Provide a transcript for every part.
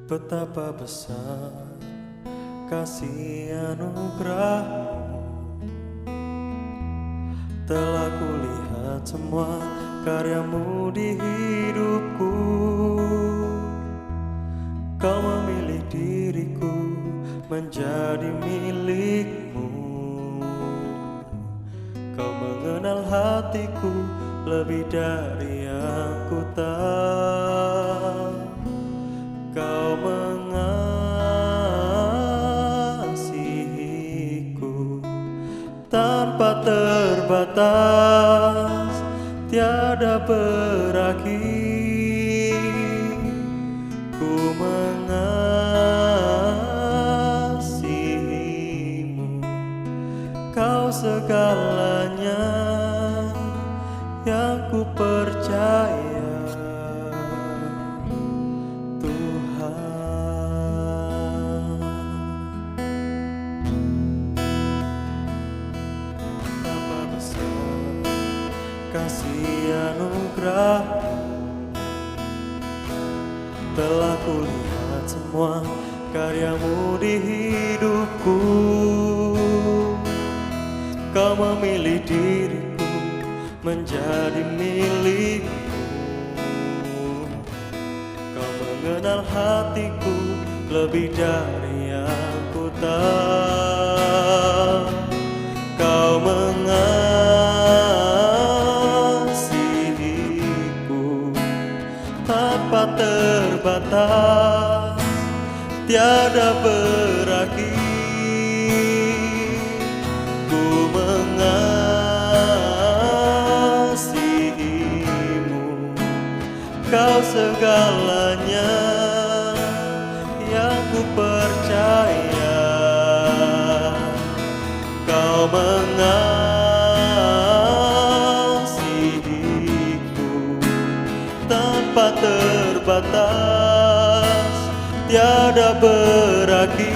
Betapa besar kasih anugerah-Mu, telah kulihat semua karya-Mu di hidupku. Kau memilih diriku menjadi milik-Mu. Kau mengenal hatiku lebih dari yang ku tahu. Kau mengasihiku tanpa terbatas, tiada berakhir. Ku mengasihimu, Kau segalanya yang ku percaya. Kasih anugerah telah kulihat semua karya-Mu di hidupku. Kau memilih diriku menjadi milik-Mu. Kau mengenal hatiku lebih dari yang ku tahu. Kau tanpa terbatas, tiada berakhir. Ku mengasihimu, Kau segalanya yang ku percaya. Kau tanpa terbatas, tiada berakhir.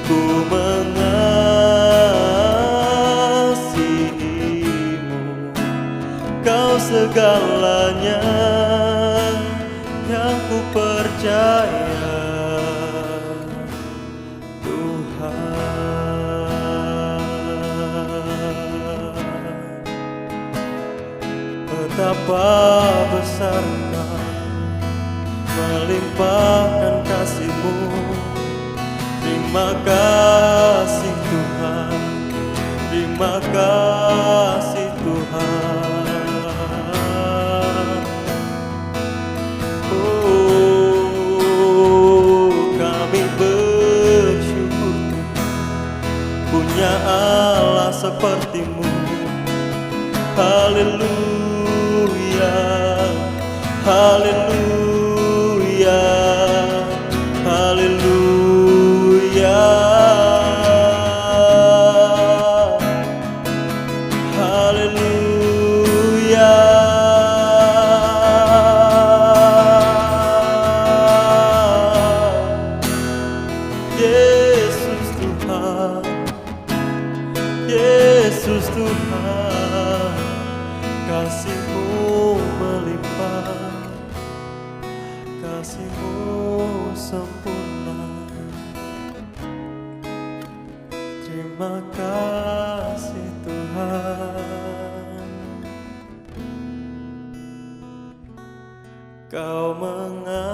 Ku mengasihimu, Kau segalanya yang ku percaya. Betapa besar Kau melimpahkan kasih-Mu. Terima kasih Tuhan, terima kasih Tuhan. Oh, kami bersyukur punya Allah seperti-Mu. Haleluya, haleluya, haleluya, haleluya. Yesus Tuhan, Yesus Tuhan, kasih-Mu melimpah, kasih-Mu sempurna. Terima kasih Tuhan, Kau mengasihiku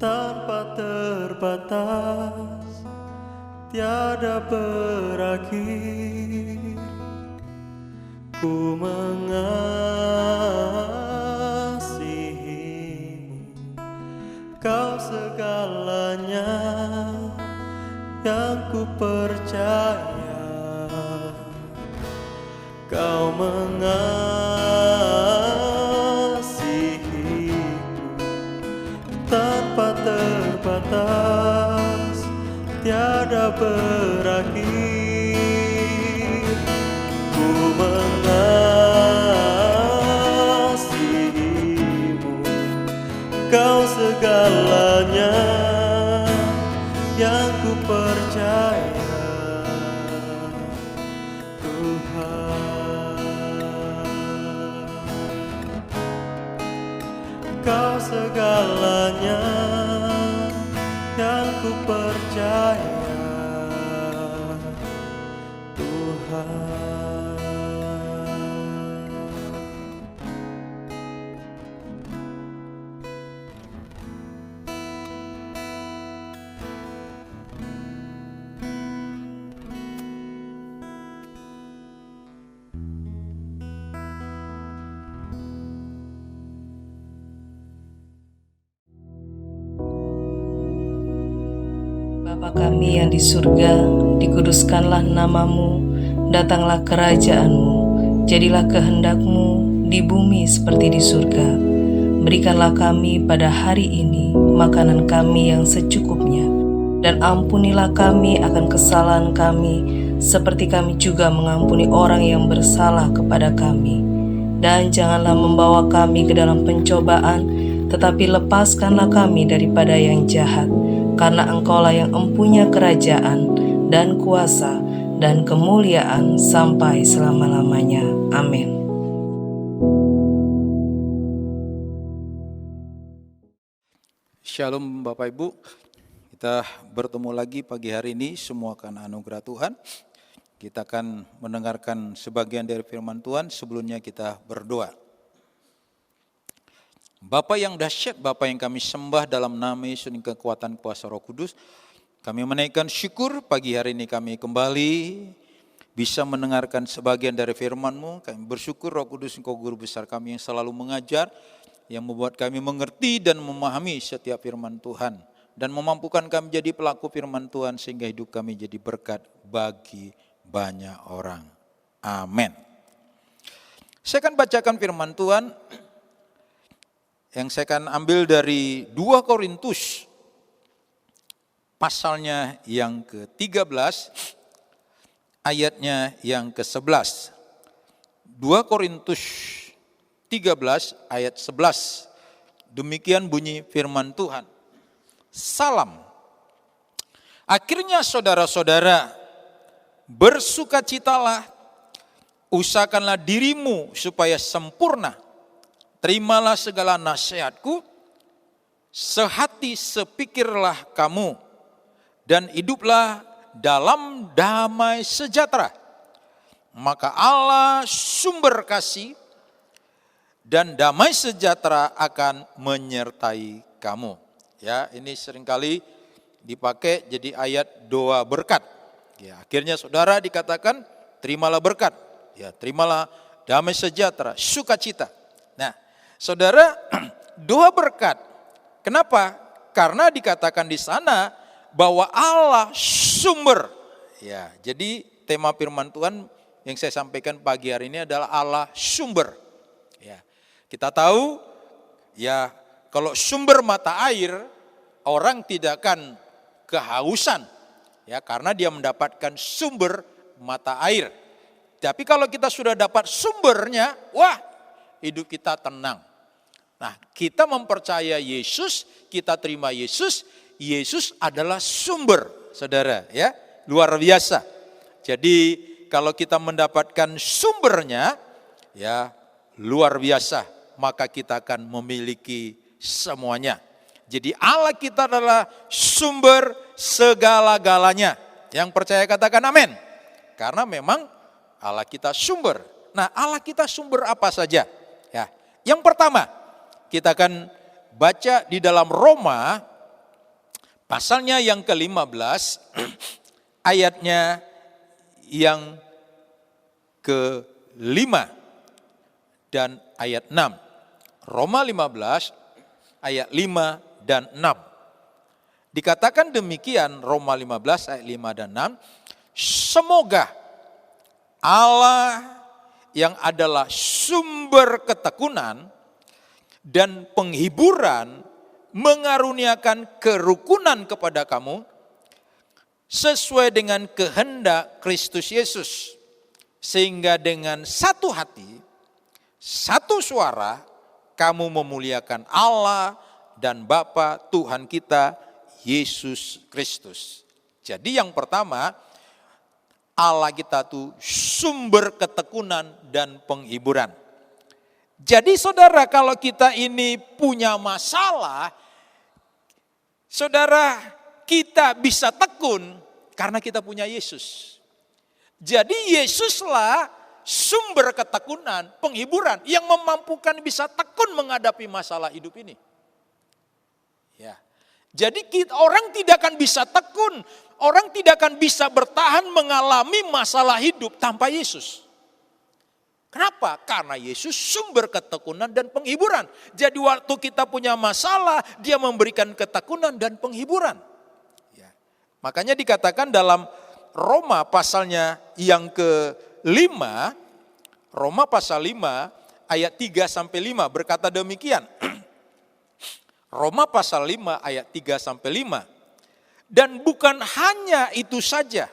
tanpa terbatas, tiada berakhir. Ku mengasihimu, Kau segalanya yang ku percaya. Kau mengasihiku tanpa terbatas, tiada berakhir. Ku mengasihimu, Tuhan. Kau segalanya yang ku percaya, Tuhan. Bapa kami yang di surga, dikuduskanlah namamu, datanglah kerajaan-Mu, jadilah kehendak-Mu di bumi seperti di surga. Berikanlah kami pada hari ini makanan kami yang secukupnya, dan ampunilah kami akan kesalahan kami, seperti kami juga mengampuni orang yang bersalah kepada kami. Dan janganlah membawa kami ke dalam pencobaan, tetapi lepaskanlah kami daripada yang jahat. Karena Engkaulah yang empunya kerajaan dan kuasa dan kemuliaan sampai selama-lamanya. Amin. Shalom Bapak Ibu, kita bertemu lagi pagi hari ini semua karena anugerah Tuhan. Kita akan mendengarkan sebagian dari firman Tuhan, sebelumnya kita berdoa. Bapa yang dahsyat, Bapa yang kami sembah dalam nama Yesus dan kekuatan kuasa Roh Kudus, kami menaikkan syukur pagi hari ini kami kembali bisa mendengarkan sebagian dari firman-Mu. Kami bersyukur Roh Kudus Engkau guru besar kami yang selalu mengajar, yang membuat kami mengerti dan memahami setiap firman Tuhan, dan memampukan kami jadi pelaku firman Tuhan sehingga hidup kami jadi berkat bagi banyak orang. Amin. Saya akan bacakan firman Tuhan yang saya akan ambil dari 2 Korintus pasalnya yang ke-13 ayatnya yang ke-11. 2 Korintus 13 ayat 11. Demikian bunyi firman Tuhan. Salam. Akhirnya saudara-saudara, bersukacitalah, usahakanlah dirimu supaya sempurna. Terimalah segala nasihatku, sehati sepikirlah kamu, dan hiduplah dalam damai sejahtera. Maka Allah sumber kasih dan damai sejahtera akan menyertai kamu. Ya, ini seringkali dipakai jadi ayat doa berkat. Ya, akhirnya saudara dikatakan terimalah berkat. Ya, terimalah damai sejahtera, sukacita. Nah, saudara, doa berkat. Kenapa? Karena dikatakan di sana bahwa Allah sumber. Ya, jadi tema firman Tuhan yang saya sampaikan pagi hari ini adalah Allah sumber. Ya, kita tahu ya kalau sumber mata air orang tidak akan kehausan. Ya, karena dia mendapatkan sumber mata air. Tapi kalau kita sudah dapat sumbernya, wah, hidup kita tenang. Nah, kita mempercaya Yesus, kita terima Yesus, Yesus adalah sumber, saudara, ya, luar biasa. Jadi kalau kita mendapatkan sumbernya, ya, luar biasa, maka kita akan memiliki semuanya. Jadi Allah kita adalah sumber segala-galanya. Yang percaya katakan amin. Karena memang Allah kita sumber. Nah, Allah kita sumber apa saja? Ya, yang pertama, kita akan baca di dalam Roma pasalnya yang ke-15 ayatnya yang ke-5 dan ayat 6. Roma 15 ayat 5 dan 6. Dikatakan demikian Roma 15 ayat 5 dan 6. Semoga Allah yang adalah sumber ketekunan dan penghiburan mengaruniakan kerukunan kepada kamu sesuai dengan kehendak Kristus Yesus, sehingga dengan satu hati, satu suara kamu memuliakan Allah dan Bapa Tuhan kita Yesus Kristus. Jadi yang pertama, Allah kita tuh sumber ketekunan dan penghiburan. Jadi saudara, kalau kita ini punya masalah, saudara, kita bisa tekun karena kita punya Yesus. Jadi Yesuslah sumber ketekunan, penghiburan yang memampukan bisa tekun menghadapi masalah hidup ini. Ya. Jadi orang tidak akan bisa tekun, orang tidak akan bisa bertahan mengalami masalah hidup tanpa Yesus. Kenapa? Karena Yesus sumber ketekunan dan penghiburan. Jadi waktu kita punya masalah, Dia memberikan ketekunan dan penghiburan. Ya. Makanya dikatakan dalam Roma pasalnya yang ke-5, Roma pasal 5 ayat 3-5 berkata demikian. Roma pasal 5 ayat 3-5. Dan bukan hanya itu saja.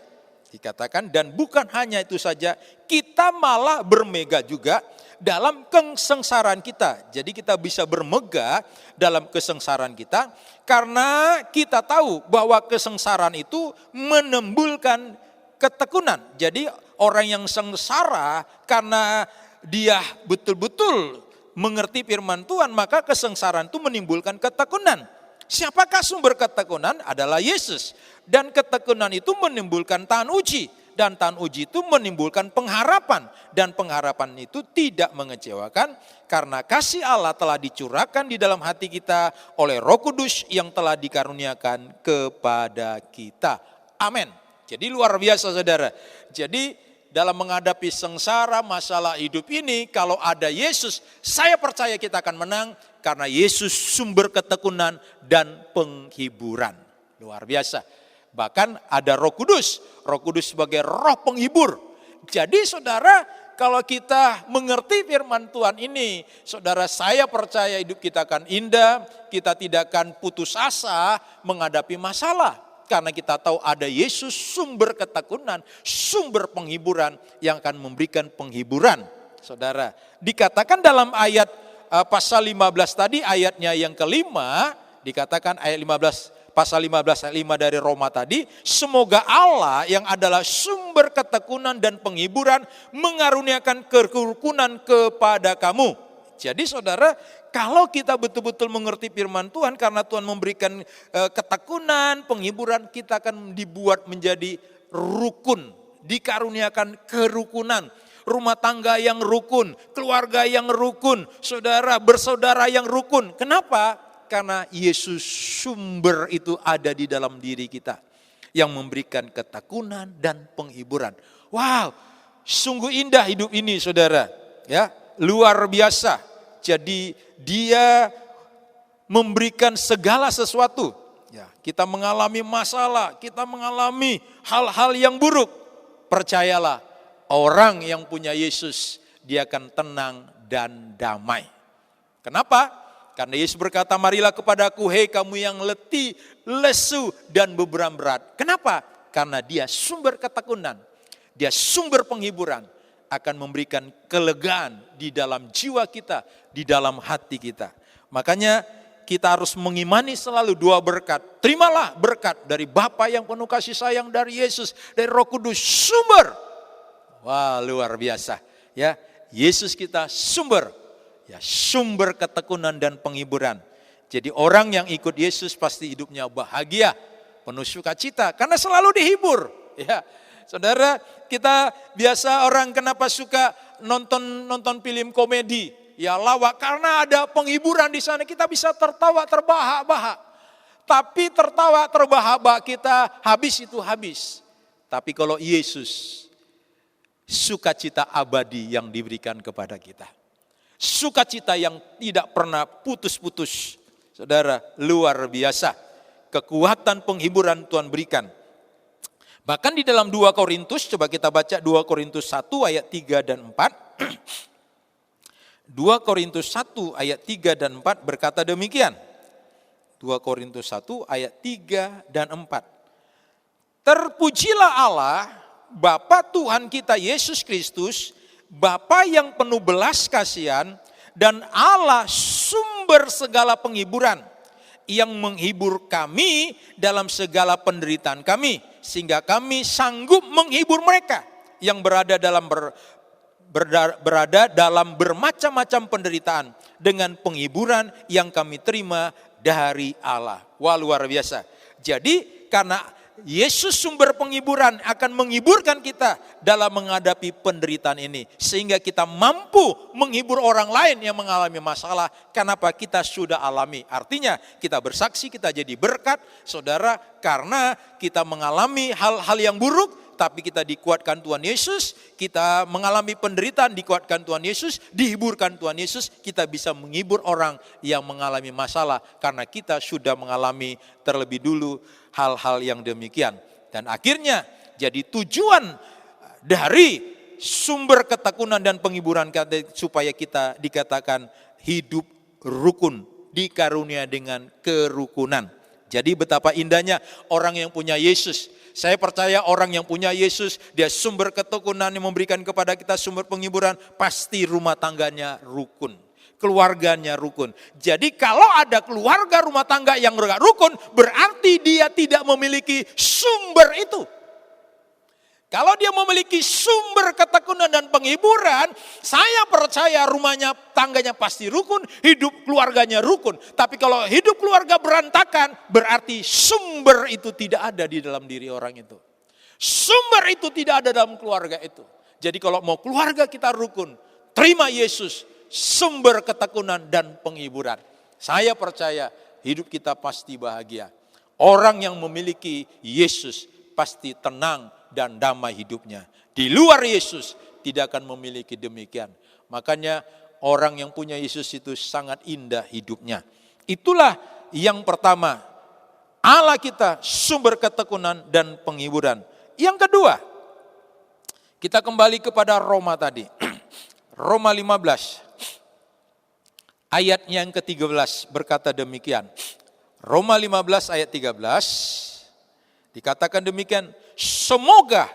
Dikatakan dan bukan hanya itu saja, kita malah bermegah juga dalam kesengsaraan kita. Jadi kita bisa bermegah dalam kesengsaraan kita karena kita tahu bahwa kesengsaraan itu menimbulkan ketekunan. Jadi orang yang sengsara karena dia betul-betul mengerti firman Tuhan, maka kesengsaraan itu menimbulkan ketekunan. Siapakah sumber ketekunan? Adalah Yesus. Dan ketekunan itu menimbulkan tahan uji. Dan tahan uji itu menimbulkan pengharapan. Dan pengharapan itu tidak mengecewakan karena kasih Allah telah dicurahkan di dalam hati kita oleh Roh Kudus yang telah dikaruniakan kepada kita. Amin. Jadi luar biasa saudara. Jadi dalam menghadapi sengsara masalah hidup ini, kalau ada Yesus, saya percaya kita akan menang karena Yesus sumber ketekunan dan penghiburan. Luar biasa. Bahkan ada Roh Kudus sebagai roh penghibur. Jadi saudara, kalau kita mengerti firman Tuhan ini, saudara, saya percaya hidup kita akan indah, kita tidak akan putus asa menghadapi masalah. Karena kita tahu ada Yesus sumber ketekunan, sumber penghiburan yang akan memberikan penghiburan. Saudara, dikatakan dalam ayat pasal 15 tadi, ayatnya yang kelima, dikatakan ayat 15, pasal 15 ayat 5 dari Roma tadi, semoga Allah yang adalah sumber ketekunan dan penghiburan mengaruniakan kerukunan kepada kamu. Jadi saudara, kalau kita betul-betul mengerti firman Tuhan, karena Tuhan memberikan ketekunan, penghiburan, kita akan dibuat menjadi rukun, dikaruniakan kerukunan. Rumah tangga yang rukun, keluarga yang rukun, saudara bersaudara yang rukun. Kenapa? Karena Yesus sumber itu ada di dalam diri kita yang memberikan ketekunan dan penghiburan. Wow, sungguh indah hidup ini saudara, ya, luar biasa. Jadi Dia memberikan segala sesuatu. Ya, kita mengalami masalah, kita mengalami hal-hal yang buruk. Percayalah, orang yang punya Yesus, dia akan tenang dan damai. Kenapa? Karena Yesus berkata, marilah kepadaku, hei kamu yang letih, lesu, dan beban berat. Kenapa? Karena Dia sumber ketekunan, Dia sumber penghiburan, akan memberikan kelegaan di dalam jiwa kita, di dalam hati kita. Makanya kita harus mengimani selalu dua berkat. Terimalah berkat dari Bapa yang penuh kasih sayang, dari Yesus, dari Roh Kudus, sumber. Wah, luar biasa. Ya, Yesus kita sumber. Ya, sumber ketekunan dan penghiburan. Jadi orang yang ikut Yesus pasti hidupnya bahagia, penuh sukacita karena selalu dihibur. Ya, saudara, kita biasa orang kenapa suka nonton film komedi? Ya lawak, karena ada penghiburan di sana, kita bisa tertawa terbahak-bahak. Tapi tertawa terbahak-bahak kita habis itu habis. Tapi kalau Yesus, sukacita abadi yang diberikan kepada kita. Sukacita yang tidak pernah putus-putus. Saudara, luar biasa. Kekuatan penghiburan Tuhan berikan. Bahkan di dalam 2 Korintus, coba kita baca 2 Korintus 1 ayat 3 dan 4. 2 Korintus 1 ayat 3 dan 4 berkata demikian. 2 Korintus 1 ayat 3 dan 4. Terpujilah Allah, Bapa Tuhan kita Yesus Kristus, Bapa yang penuh belas kasihan dan Allah sumber segala penghiburan, yang menghibur kami dalam segala penderitaan kami, sehingga kami sanggup menghibur mereka yang berada dalam bermacam-macam penderitaan dengan penghiburan yang kami terima dari Allah. Wah, luar biasa. Jadi karena Yesus sumber penghiburan akan menghiburkan kita dalam menghadapi penderitaan ini. Sehingga kita mampu menghibur orang lain yang mengalami masalah. Kenapa? Kita sudah alami. Artinya kita bersaksi, kita jadi berkat saudara. Karena kita mengalami hal-hal yang buruk. Tapi kita dikuatkan Tuhan Yesus, kita mengalami penderitaan, dikuatkan Tuhan Yesus, dihiburkan Tuhan Yesus, kita bisa menghibur orang yang mengalami masalah karena kita sudah mengalami terlebih dulu hal-hal yang demikian. Dan akhirnya jadi tujuan dari sumber ketekunan dan penghiburan supaya kita dikatakan hidup rukun, dikarunia dengan kerukunan. Jadi betapa indahnya orang yang punya Yesus. Saya percaya orang yang punya Yesus, dia sumber ketekunan yang memberikan kepada kita sumber penghiburan, pasti rumah tangganya rukun, keluarganya rukun. Jadi kalau ada keluarga rumah tangga yang enggak rukun, berarti dia tidak memiliki sumber itu. Kalau dia memiliki sumber ketekunan dan penghiburan, saya percaya rumahnya, tangganya pasti rukun, hidup keluarganya rukun. Tapi kalau hidup keluarga berantakan, berarti sumber itu tidak ada di dalam diri orang itu. Sumber itu tidak ada dalam keluarga itu. Jadi kalau mau keluarga kita rukun, terima Yesus, sumber ketekunan dan penghiburan. Saya percaya hidup kita pasti bahagia. Orang yang memiliki Yesus pasti tenang dan damai hidupnya. Di luar Yesus tidak akan memiliki demikian. Makanya orang yang punya Yesus itu sangat indah hidupnya. Itulah yang pertama. Allah kita sumber ketekunan dan penghiburan. Yang kedua, kita kembali kepada Roma tadi. Roma 15. Ayat yang ke-13 berkata demikian. Roma 15 ayat 13 dikatakan demikian. Semoga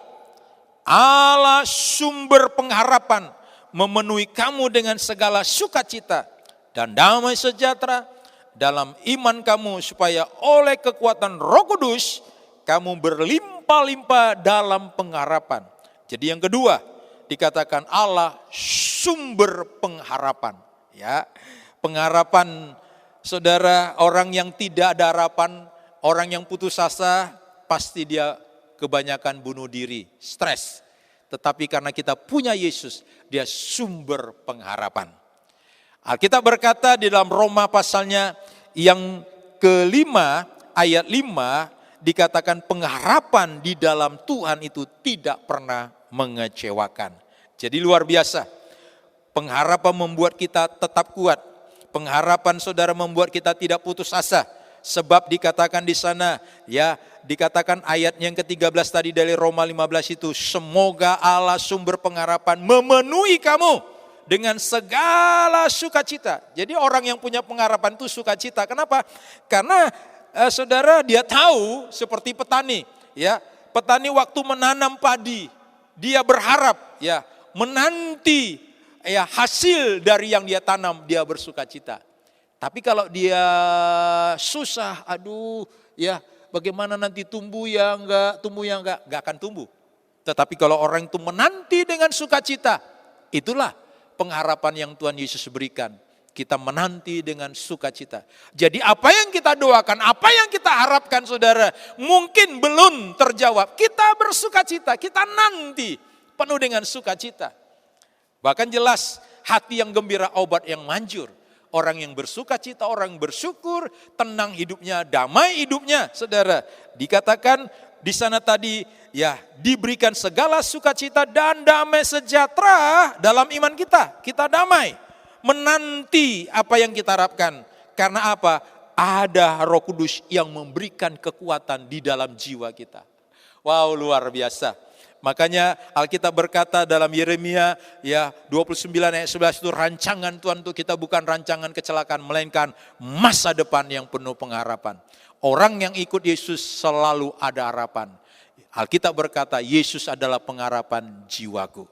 Allah sumber pengharapan memenuhi kamu dengan segala sukacita dan damai sejahtera dalam iman kamu supaya oleh kekuatan Roh Kudus kamu berlimpah-limpah dalam pengharapan. Jadi yang kedua dikatakan Allah sumber pengharapan. Ya, pengharapan saudara, orang yang tidak ada harapan, orang yang putus asa pasti dia kebanyakan bunuh diri, stres. Tetapi karena kita punya Yesus, dia sumber pengharapan. Alkitab berkata di dalam Roma pasalnya yang kelima, ayat 5, dikatakan pengharapan di dalam Tuhan itu tidak pernah mengecewakan. Jadi luar biasa. Pengharapan membuat kita tetap kuat. Pengharapan saudara membuat kita tidak putus asa. Sebab dikatakan di sana, ya, dikatakan ayat yang ke-13 tadi dari Roma 15 itu, semoga Allah sumber pengharapan memenuhi kamu dengan segala sukacita. Jadi orang yang punya pengharapan itu sukacita. Kenapa? Karena saudara, dia tahu seperti petani, ya. Petani waktu menanam padi, dia berharap, ya, menanti, ya, hasil dari yang dia tanam, dia bersukacita. Tapi kalau dia susah, aduh, ya, bagaimana nanti tumbuh ya enggak akan tumbuh. Tetapi kalau orang itu menanti dengan sukacita, itulah pengharapan yang Tuhan Yesus berikan. Kita menanti dengan sukacita. Jadi apa yang kita doakan, apa yang kita harapkan saudara, mungkin belum terjawab. Kita bersukacita, kita nanti penuh dengan sukacita. Bahkan jelas hati yang gembira obat yang manjur. Orang yang bersukacita, orang yang bersyukur, tenang hidupnya, damai hidupnya, saudara. Dikatakan di sana tadi, ya, diberikan segala sukacita dan damai sejahtera dalam iman kita. Kita damai, menanti apa yang kita harapkan. Karena apa? Ada Roh Kudus yang memberikan kekuatan di dalam jiwa kita. Wow, luar biasa. Makanya Alkitab berkata dalam Yeremia, ya, 29 ayat 11 itu, rancangan Tuhan untuk kita bukan rancangan kecelakaan, melainkan masa depan yang penuh pengharapan. Orang yang ikut Yesus selalu ada harapan. Alkitab berkata Yesus adalah pengharapan jiwaku.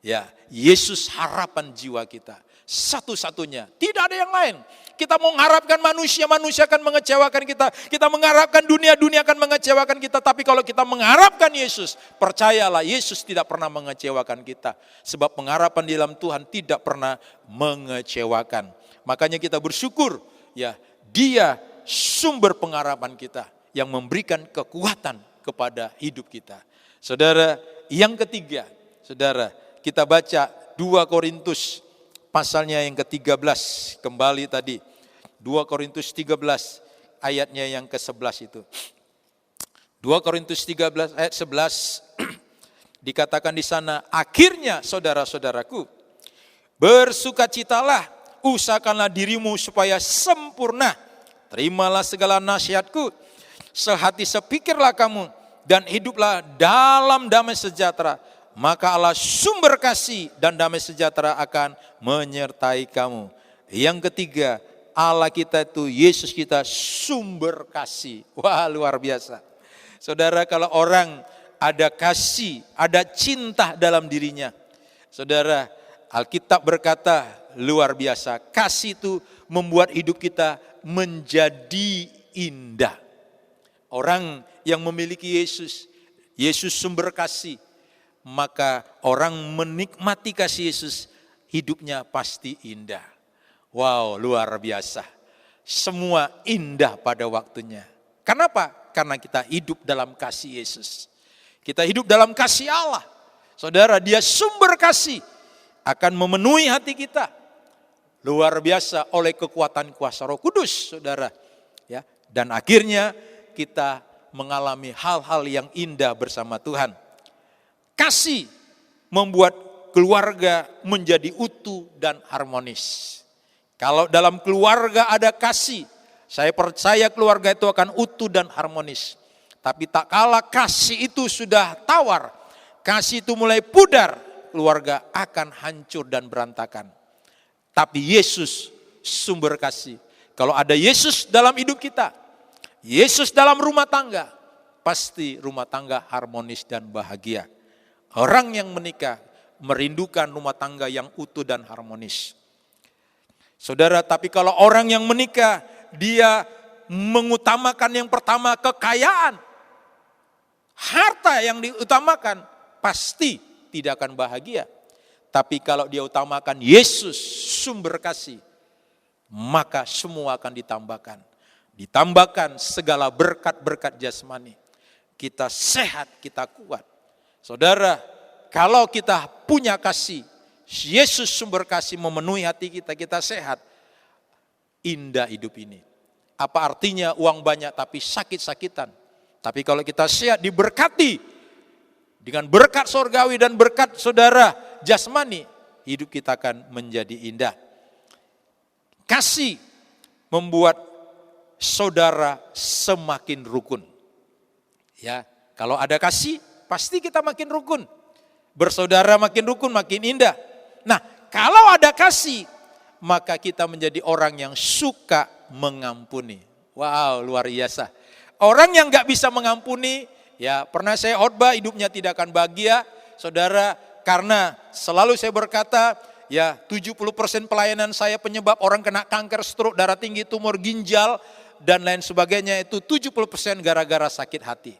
Ya, Yesus harapan jiwa kita. Satu-satunya, tidak ada yang lain. Kita mau mengharapkan manusia, manusia akan mengecewakan kita. Kita mengharapkan dunia, dunia akan mengecewakan kita. Tapi kalau kita mengharapkan Yesus, percayalah Yesus tidak pernah mengecewakan kita. Sebab pengharapan di dalam Tuhan tidak pernah mengecewakan. Makanya kita bersyukur, ya, Dia sumber pengharapan kita yang memberikan kekuatan kepada hidup kita. Saudara, yang ketiga, saudara, kita baca 2 Korintus pasalnya yang ke-13, kembali tadi. 2 Korintus 13 ayatnya yang ke-11 itu. 2 Korintus 13 ayat 11 dikatakan di sana, akhirnya saudara-saudaraku, bersukacitalah, usahakanlah dirimu supaya sempurna. Terimalah segala nasihatku, sehati sepikirlah kamu, dan hiduplah dalam damai sejahtera. Maka Allah sumber kasih dan damai sejahtera akan menyertai kamu. Yang ketiga, Allah kita itu, Yesus kita sumber kasih. Wah, luar biasa. Saudara, kalau orang ada kasih, ada cinta dalam dirinya. Saudara, Alkitab berkata luar biasa. Kasih itu membuat hidup kita menjadi indah. Orang yang memiliki Yesus, Yesus sumber kasih. Maka orang menikmati kasih Yesus, hidupnya pasti indah. Wow, luar biasa. Semua indah pada waktunya. Kenapa? Karena kita hidup dalam kasih Yesus. Kita hidup dalam kasih Allah. Saudara, Dia sumber kasih akan memenuhi hati kita. Luar biasa oleh kekuatan kuasa Roh Kudus, saudara. Ya, dan akhirnya kita mengalami hal-hal yang indah bersama Tuhan. Kasih membuat keluarga menjadi utuh dan harmonis. Kalau dalam keluarga ada kasih, saya percaya keluarga itu akan utuh dan harmonis. Tapi tak kala kasih itu sudah tawar, kasih itu mulai pudar, keluarga akan hancur dan berantakan. Tapi Yesus sumber kasih. Kalau ada Yesus dalam hidup kita, Yesus dalam rumah tangga, pasti rumah tangga harmonis dan bahagia. Orang yang menikah merindukan rumah tangga yang utuh dan harmonis. Saudara, tapi kalau orang yang menikah, dia mengutamakan yang pertama kekayaan, harta yang diutamakan, pasti tidak akan bahagia. Tapi kalau dia utamakan Yesus sumber kasih, maka semua akan ditambahkan. Ditambahkan segala berkat-berkat jasmani. Kita sehat, kita kuat. Saudara, kalau kita punya kasih, Yesus sumber kasih memenuhi hati kita, kita sehat. Indah hidup ini. Apa artinya uang banyak tapi sakit-sakitan? Tapi kalau kita sehat, diberkati dengan berkat sorgawi dan berkat saudara jasmani, hidup kita akan menjadi indah. Kasih membuat saudara semakin rukun. Ya, kalau ada kasih, pasti kita makin rukun. Bersaudara makin rukun, makin indah. Nah, kalau ada kasih, maka kita menjadi orang yang suka mengampuni. Wow, luar biasa. Orang yang gak bisa mengampuni, ya pernah saya khotbah hidupnya tidak akan bahagia. Saudara, karena selalu saya berkata, ya 70% pelayanan saya penyebab orang kena kanker, stroke, darah tinggi, tumor ginjal, dan lain sebagainya itu 70% gara-gara sakit hati.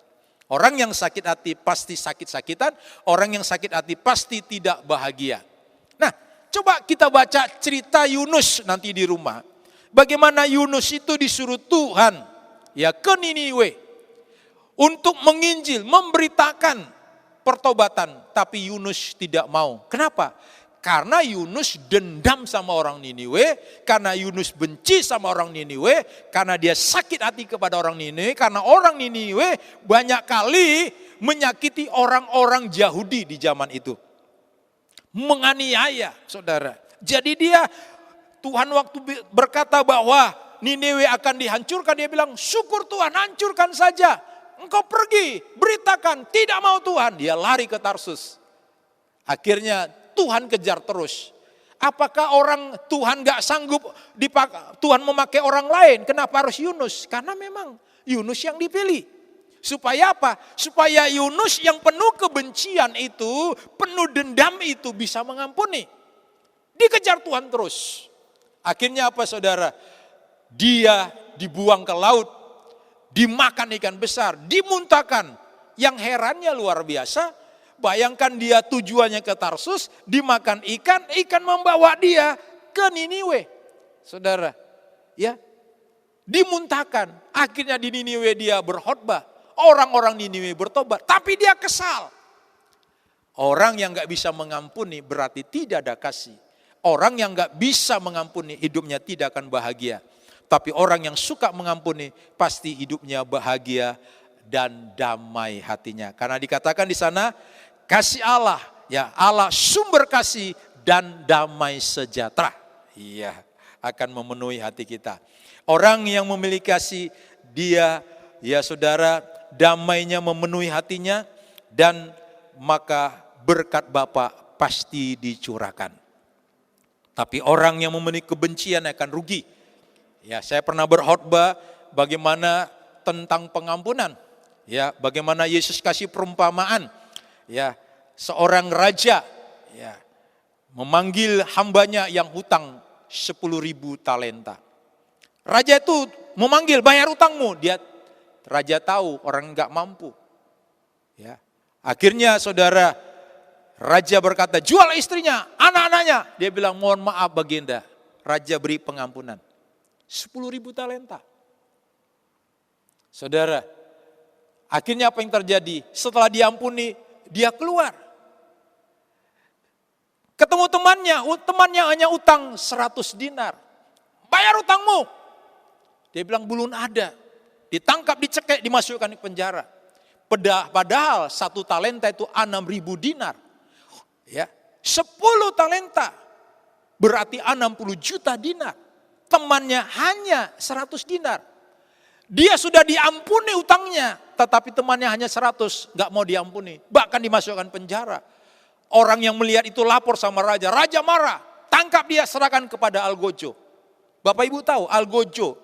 Orang yang sakit hati pasti sakit-sakitan, orang yang sakit hati pasti tidak bahagia. Nah, coba kita baca cerita Yunus nanti di rumah. Bagaimana Yunus itu disuruh Tuhan ya ke Niniwe untuk menginjil, memberitakan pertobatan, tapi Yunus tidak mau. Kenapa? Karena Yunus dendam sama orang Niniwe, karena Yunus benci sama orang Niniwe, karena dia sakit hati kepada orang Niniwe, karena orang Niniwe banyak kali menyakiti orang-orang Yahudi di zaman itu. Menganiaya, saudara. Jadi Tuhan waktu berkata bahwa Niniwe akan dihancurkan, dia bilang, syukur Tuhan, hancurkan saja. Engkau pergi, beritakan, tidak mau Tuhan. Dia lari ke Tarsus. Akhirnya Tuhan kejar terus. Apakah orang Tuhan gak sanggup Tuhan memakai orang lain? Kenapa harus Yunus? Karena memang Yunus yang dipilih. Supaya apa? Supaya Yunus yang penuh kebencian itu, penuh dendam itu bisa mengampuni. Dikejar Tuhan terus. Akhirnya apa saudara? Dia dibuang ke laut, dimakan ikan besar, dimuntahkan. Yang herannya luar biasa, bayangkan dia tujuannya ke Tarsus, dimakan ikan, ikan membawa dia ke Niniwe. Saudara, ya, dimuntahkan. Akhirnya di Niniwe dia berkhotbah. Orang-orang Niniwe bertobat, tapi dia kesal. Orang yang gak bisa mengampuni berarti tidak ada kasih. Orang yang gak bisa mengampuni hidupnya tidak akan bahagia. Tapi orang yang suka mengampuni pasti hidupnya bahagia dan damai hatinya. Karena dikatakan di sana kasih Allah, ya Allah sumber kasih dan damai sejahtera. Iya, akan memenuhi hati kita. Orang yang memiliki kasih, dia, ya saudara, damainya memenuhi hatinya dan maka berkat Bapa pasti dicurahkan. Tapi orang yang memiliki kebencian akan rugi. Ya, saya pernah berkhotbah bagaimana tentang pengampunan. Ya, bagaimana Yesus kasih perumpamaan. Ya, seorang raja ya memanggil hambanya yang hutang 10.000 talenta. Raja itu memanggil, bayar utangmu. Raja tahu orang enggak mampu. Ya. Akhirnya saudara, raja berkata, jual istrinya, anak-anaknya. Dia bilang, mohon maaf baginda. Raja beri pengampunan. 10.000 talenta. Saudara, akhirnya apa yang terjadi? Setelah diampuni, dia keluar. Ketemu temannya hanya utang 100 dinar. Bayar utangmu. Dia bilang, belum ada. Ditangkap, dicekek, dimasukkan di penjara. Padahal 1 talenta itu 6.000 dinar. Ya, 10 talenta berarti 60 juta dinar. Temannya hanya 100 dinar. Dia sudah diampuni utangnya, tetapi temannya hanya 100, gak mau diampuni. Bahkan dimasukkan penjara. Orang yang melihat itu lapor sama raja. Raja marah, tangkap dia, serahkan kepada Algojo. Bapak Ibu tahu Algojo,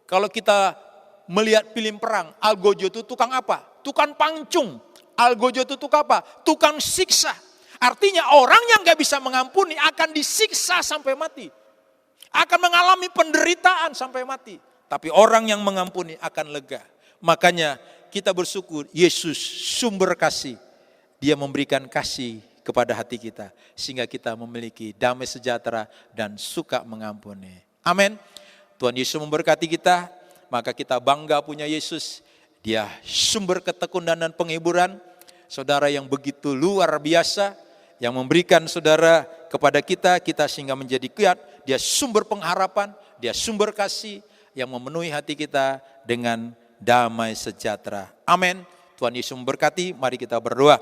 kalau kita melihat film perang, Algojo itu tukang apa? Tukang pangcung. Algojo itu tukang apa? Tukang siksa. Artinya orang yang gak bisa mengampuni akan disiksa sampai mati. Akan mengalami penderitaan sampai mati. Tapi orang yang mengampuni akan lega. Makanya kita bersyukur Yesus sumber kasih. Dia memberikan kasih kepada hati kita. Sehingga kita memiliki damai sejahtera dan suka mengampuni. Amin. Tuhan Yesus memberkati kita. Maka kita bangga punya Yesus. Dia sumber ketekunan dan penghiburan. Saudara yang begitu luar biasa. Yang memberikan saudara kepada kita sehingga menjadi kuat. Dia sumber pengharapan. Dia sumber kasih yang memenuhi hati kita dengan damai sejahtera. Amin. Tuhan Yesus memberkati. Mari kita berdoa.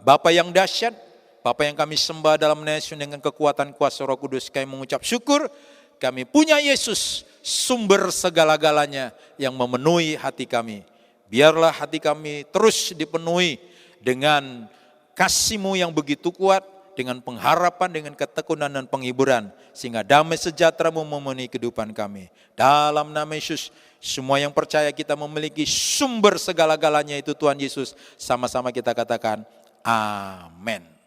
Bapa yang dahsyat, Bapa yang kami sembah dalam nama Yesus dengan kekuatan kuasa Roh Kudus, kami mengucap syukur. Kami punya Yesus, sumber segala-galanya yang memenuhi hati kami. Biarlah hati kami terus dipenuhi dengan kasih-Mu yang begitu kuat, dengan pengharapan, dengan ketekunan dan penghiburan. Sehingga damai sejahtera-Mu memenuhi kehidupan kami. Dalam nama Yesus, semua yang percaya kita memiliki sumber segala-galanya itu Tuhan Yesus. Sama-sama kita katakan, amin.